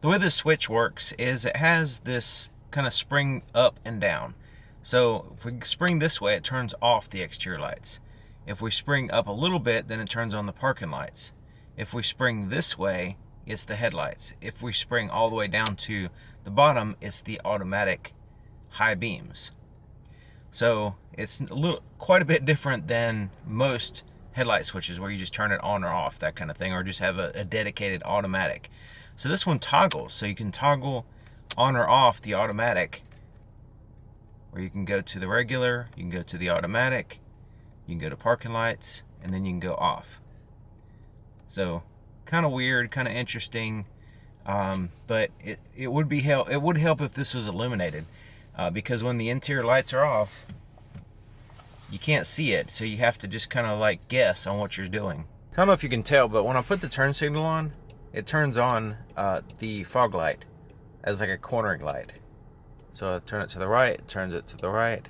The way this switch works is it has this kind of spring up and down. So if we spring this way, it turns off the exterior lights. If we spring up a little bit, then it turns on the parking lights. If we spring this way, it's the headlights. If we spring all the way down to the bottom, it's the automatic high beams. So it's quite a bit different than most headlight switches where you just turn it on or off, that kind of thing, or just have a dedicated automatic. So this one toggles, so you can toggle on or off the automatic, or you can go to the regular, you can go to the automatic, you can go to parking lights, and then you can go off. So kind of weird, kind of interesting, but it would help if this was illuminated, because when the interior lights are off, you can't see it, so you have to just kind of like guess on what you're doing. I don't know if you can tell, but when I put the turn signal on, it turns on the fog light as like a cornering light. So I turn it to the right, it turns it to the right,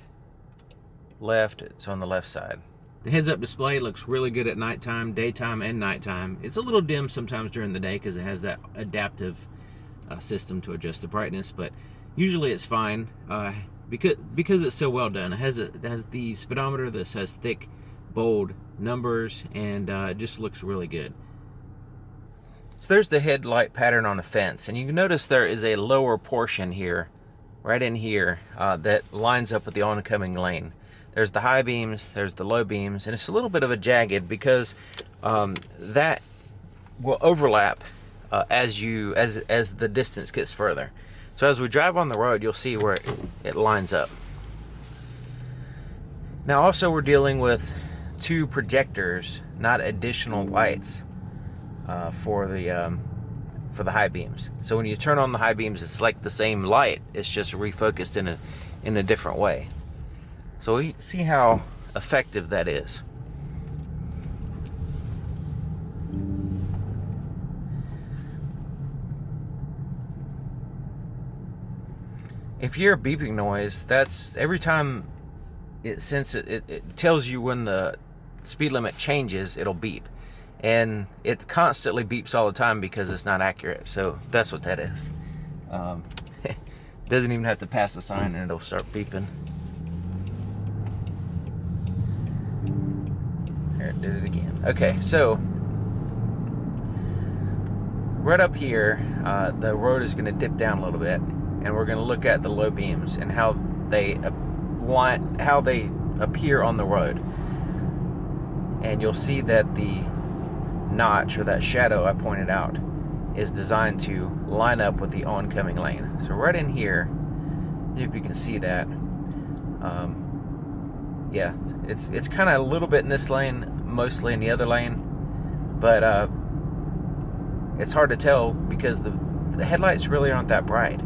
left, it's on the left side. The heads-up display looks really good at nighttime, daytime, and nighttime. It's a little dim sometimes during the day because it has that adaptive system to adjust the brightness, but usually it's fine because it's so well done. It has the speedometer. This has thick, bold numbers, and it just looks really good. So there's the headlight pattern on the fence, and you can notice there is a lower portion here, right in here, that lines up with the oncoming lane. There's the high beams, there's the low beams, and it's a little bit of a jagged because that will overlap as the distance gets further. So as we drive on the road, you'll see where it lines up. Now also we're dealing with two projectors, not additional lights for the high beams. So when you turn on the high beams, it's like the same light, it's just refocused in a different way. So we see how effective that is. If you hear a beeping noise, that's every time it tells you when the speed limit changes, it'll beep. And it constantly beeps all the time because it's not accurate. So that's what that is. Doesn't even have to pass a sign and it'll start beeping. There, it did it again. Okay, so right up here, the road is going to dip down a little bit, and we're going to look at the low beams and how they appear on the road. And you'll see that the notch, or that shadow I pointed out, is designed to line up with the oncoming lane. So right in here, if you can see that, yeah, it's kind of a little bit in this lane, mostly in the other lane, but it's hard to tell because the headlights really aren't that bright.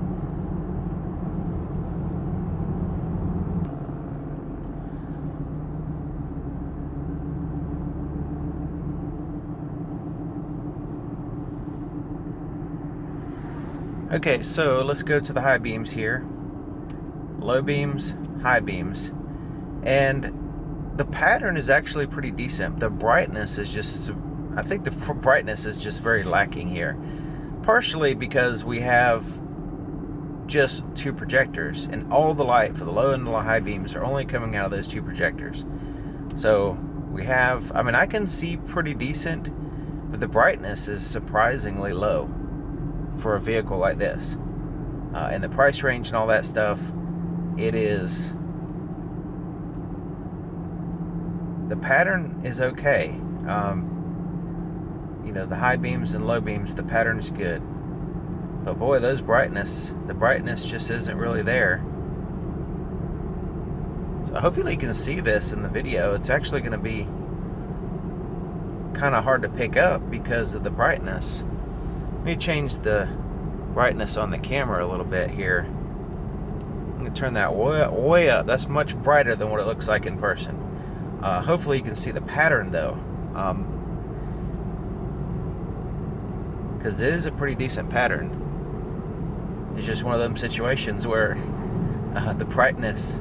Okay, so let's go to the high beams here. Low beams, high beams. And the pattern is actually pretty decent. The brightness is just, I think the brightness is just very lacking here. Partially because we have just two projectors, and all the light for the low and the high beams are only coming out of those two projectors. So we have, I mean, I can see pretty decent, but the brightness is surprisingly low for a vehicle like this. And the price range and all that stuff, it is, the pattern is okay. You know, the high beams and low beams, the pattern is good. But boy, the brightness just isn't really there. So hopefully you can see this in the video. It's actually going to be kind of hard to pick up because of the brightness. Let me change the brightness on the camera a little bit here. I'm going to turn that way up. That's much brighter than what it looks like in person. Hopefully you can see the pattern though. Because it is a pretty decent pattern. It's just one of them situations where the brightness,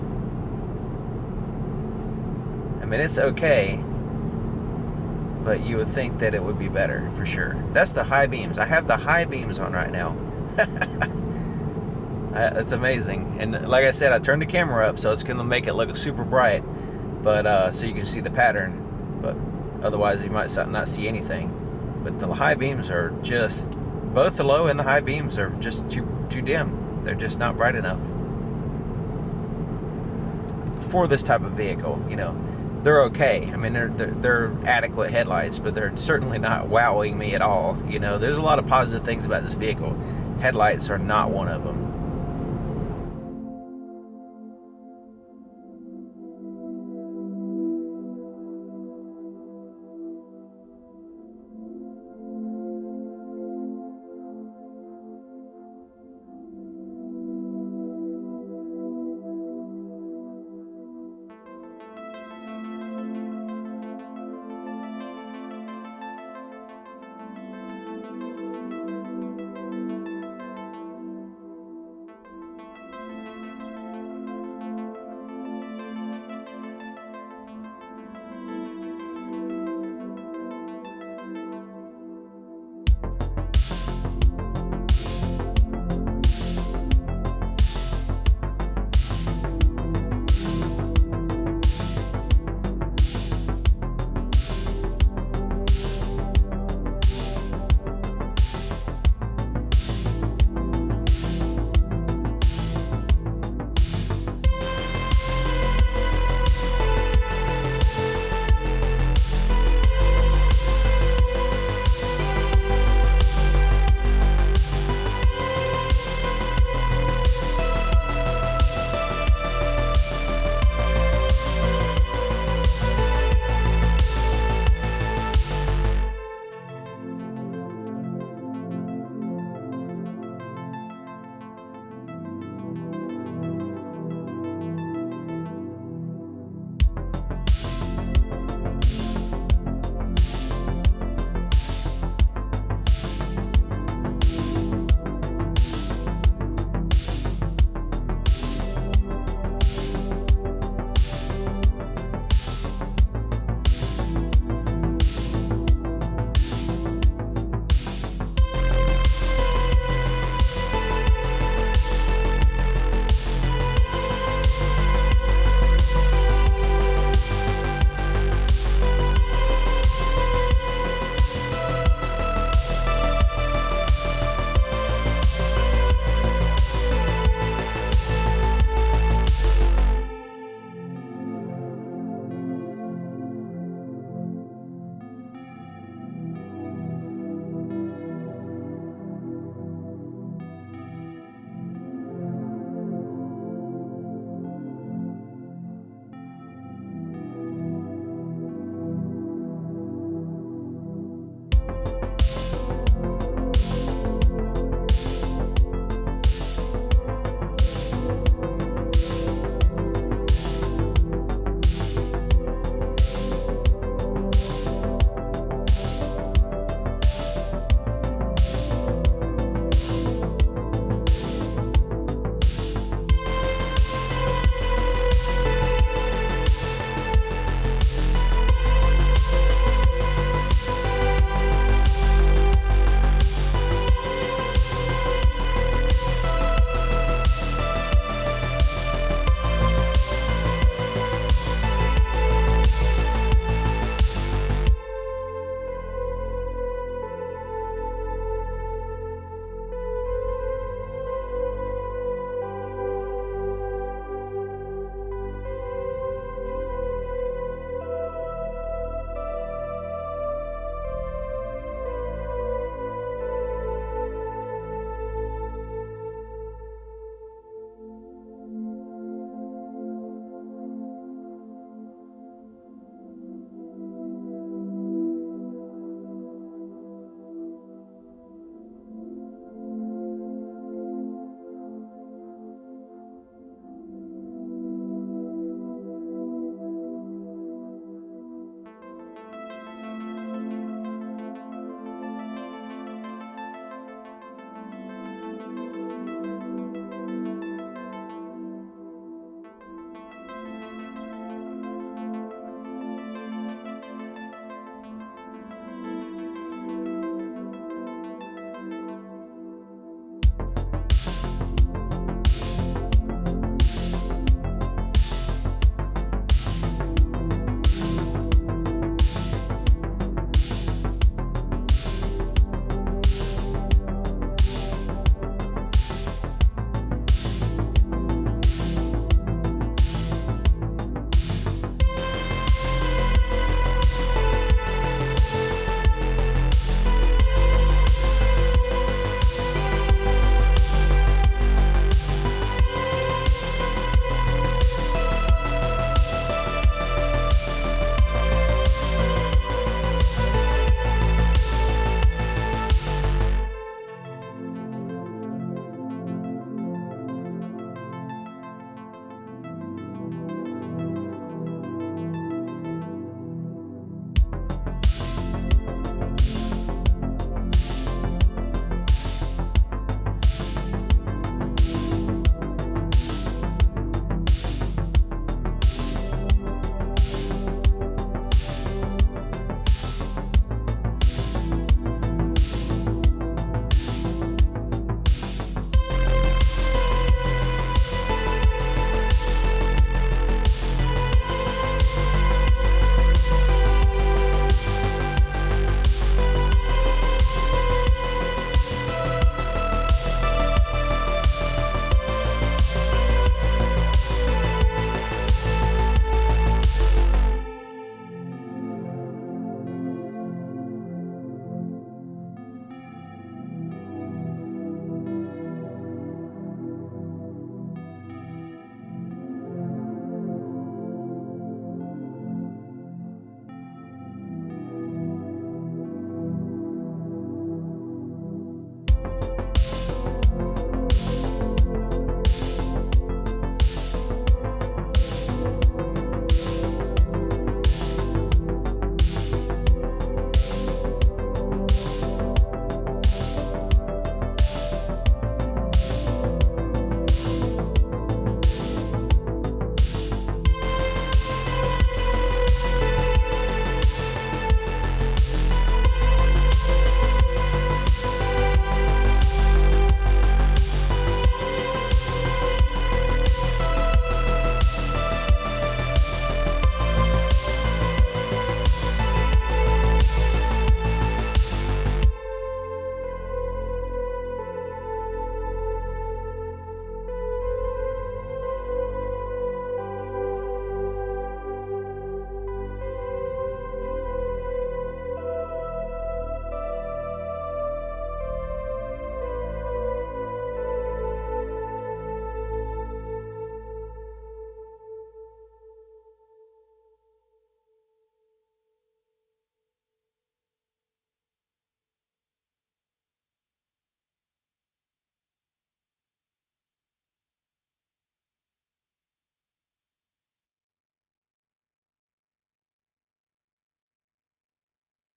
I mean, it's okay, but you would think that it would be better for sure. That's the high beams. I have the high beams on right now. It's amazing. And like I said, I turned the camera up, so it's going to make it look super bright, but so you can see the pattern. But otherwise, you might not see anything. But the high beams are just, both the low and the high beams are just too dim. They're just not bright enough for this type of vehicle. You know, they're okay. I mean, they're adequate headlights, but they're certainly not wowing me at all. You know, there's a lot of positive things about this vehicle. Headlights are not one of them.